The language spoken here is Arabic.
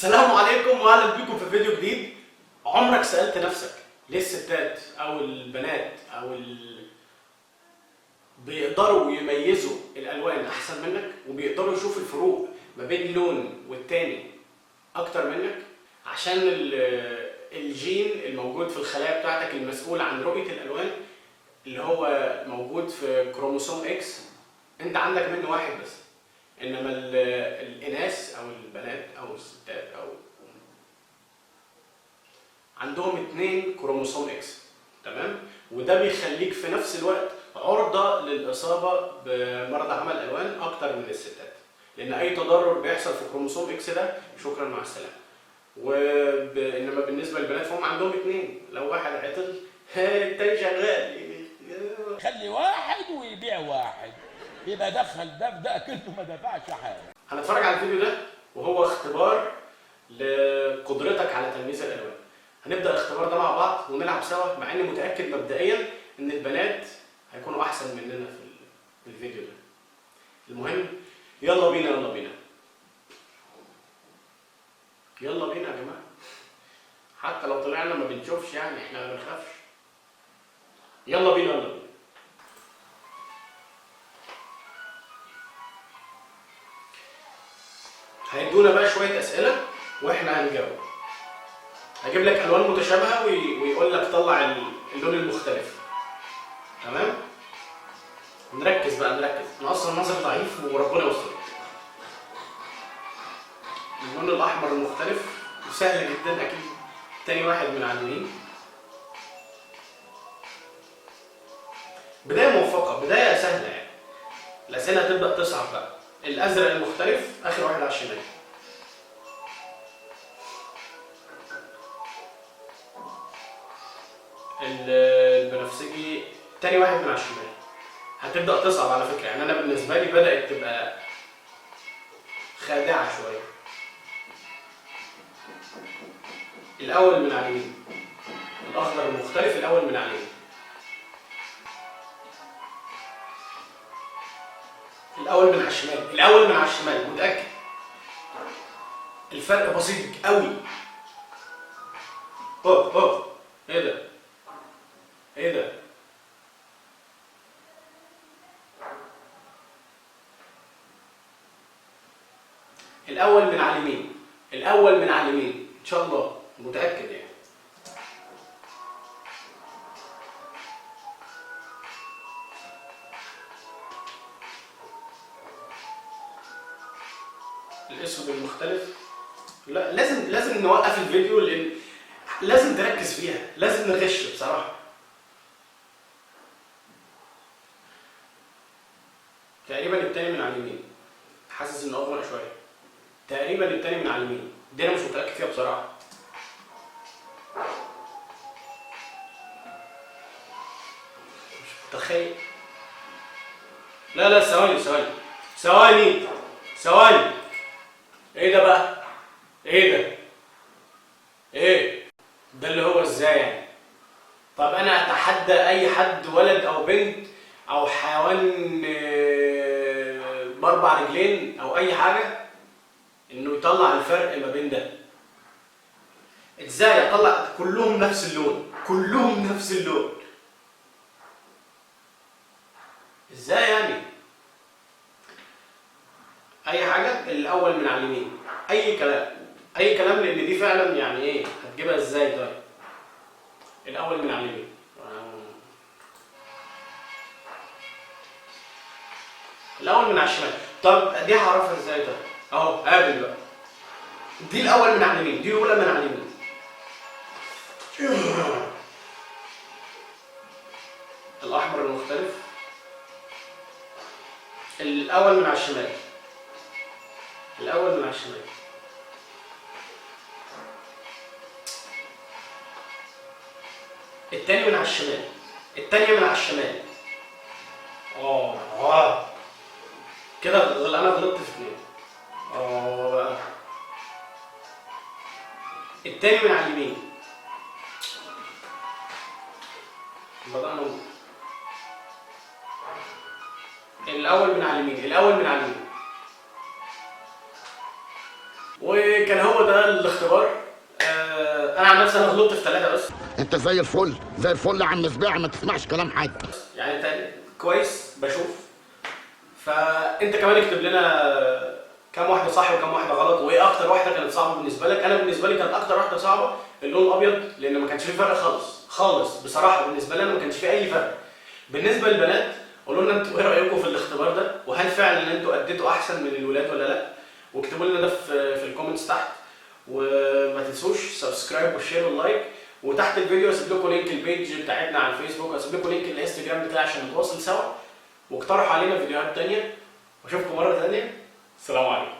السلام عليكم واهلا بيكم في فيديو جديد. عمرك سألت نفسك ليه الستات او البنات بيقدروا يميزوا الالوان احسن منك وبيقدروا يشوفوا الفروق ما بين لون والتاني اكتر منك؟ عشان الجين الموجود في الخلايا بتاعتك المسؤول عن رؤية الالوان اللي هو موجود في كروموسوم اكس، انت عندك منه واحد بس. انما الاناث او البنات او الستات او عندهم 2 كروموسوم اكس، تمام؟ وده بيخليك في نفس الوقت عرضة للإصابة بمرض عمى الألوان أكتر من الستات، لأن أي تضرر بيحصل في كروموسوم إكس ده شكرا مع السلامة. إنما بالنسبة للبنات فهم عندهم 2، لو واحد عطل التاني شغال. خلي واحد ويبيع واحد، يبقى دخل ده في ده كنته ما دفعش حاجة. هنتفرج على الفيديو ده وهو اختبار لقدرتك على تمييز الألوان. هنبدأ الاختبار ده مع بعض ونلعب سوا، مع إني متأكد مبدئيا إن البنات هيكونوا أحسن مننا في الفيديو ده. المهم يلا بينا يلا بينا يلا بينا يا جماعة. حتى لو طلعنا ما بنشوفش يعني احنا ما بنخافش. يلا بينا يلا بينا. هيدونا بقى شوية أسئلة واحنا هنجاوب. هجيب لك ألوان متشابهة ويقول لك طلع اللون المختلف، تمام؟ نركز بقى نركز، انا اصلا نظر ضعيف وربنا يستر. اللون الاحمر المختلف سهل جدا اكيد، تاني واحد من على اليمين. بدايه موفقه، بدايه سهله يعني. الاسئله هتبدا تصعب بقى. الازرق المختلف اخر واحد على الشمال. البنفسجي تاني واحد من على الشمال. هتبدأ تصعب على فكرة، يعني أنا بالنسبة لي بدأت تبقى خادعة شوية. الأول من على اليمين، الأخضر المختلف الأول من على اليمين. الأول من على الشمال، الأول من على الشمال متأكد. الفرق بسيط قوي. أوه إيه ده؟ إيه ده؟ الأول من على اليمين، الأول من على اليمين إن شاء الله، متأكد يعني. الأسود المختلف، لا لازم نوقف الفيديو لأن لازم تركز فيها، لازم نغش بصراحة. تقريبا التاني من على اليمين، حاسس إنه أغمق شوية. تقريبا التاني من على اليمين، دي انا مش متاكد فيها بصراحه. مش متخيل. لا ثواني. ايه ده بقى؟ ايه ده؟ ايه ده اللي هو ازاي يعني؟ طب انا اتحدى اي حد ولد او بنت او حيوان باربع رجلين او اي حاجه انه يطلع الفرق ما بين ده. ازاي اطلع كلهم نفس اللون؟ كلهم نفس اللون ازاي يعني؟ اي حاجه الاول من على اليمين، اي كلام لان دي فعلا يعني ايه هتجيبها ازاي؟ طيب الاول من على اليمين. الاول من على الشمال. طب دي هعرفها ازاي؟ طيب اهو قابل بقى، دي الاول من على اليمين، دي الاولى من على اليمين. الاحمر المختلف الاول من على الشمال، الاول من على الشمال. التاني من على الشمال، التانية من على الشمال. كده انا غلطت في 2. بقى التاني من على اليمين. بدأنا الاول من على اليمين، الاول من على اليمين. كان هو ده الاختبار. انا عن نفسي انا غلطت في 3 بس. انت زي الفل زي الفل يا عم سباع، ما تسمعش كلام حد. يعني انت كويس بشوف. فانت كمان اكتب لنا كام واحده صح وكام واحده غلط، وايه اكتر واحده كانت صعبه بالنسبه لك. انا بالنسبه لي كانت اكتر واحده صعبه اللون الابيض، لان ما كانش فيه فرق خالص خالص بصراحه. بالنسبه لي انا ما كانش فيه اي فرق. بالنسبه للبنات قولوا لنا انتوا ايه رايكم في الاختبار ده، وهل فعلا انتوا اديتوا احسن من الولاد ولا لا؟ واكتبوا لنا ده في الكومنتس تحت. وما تنسوش سبسكرايب وشير واللايك. وتحت الفيديو هسيب لكم لينك البيج بتاعتنا على الفيسبوك، هسيب لكم لينك الانستجرام بتاعي عشان نتواصل سوا. واقترحوا علينا فيديوهات تانية، واشوفكم مره تانية. السلام عليكم.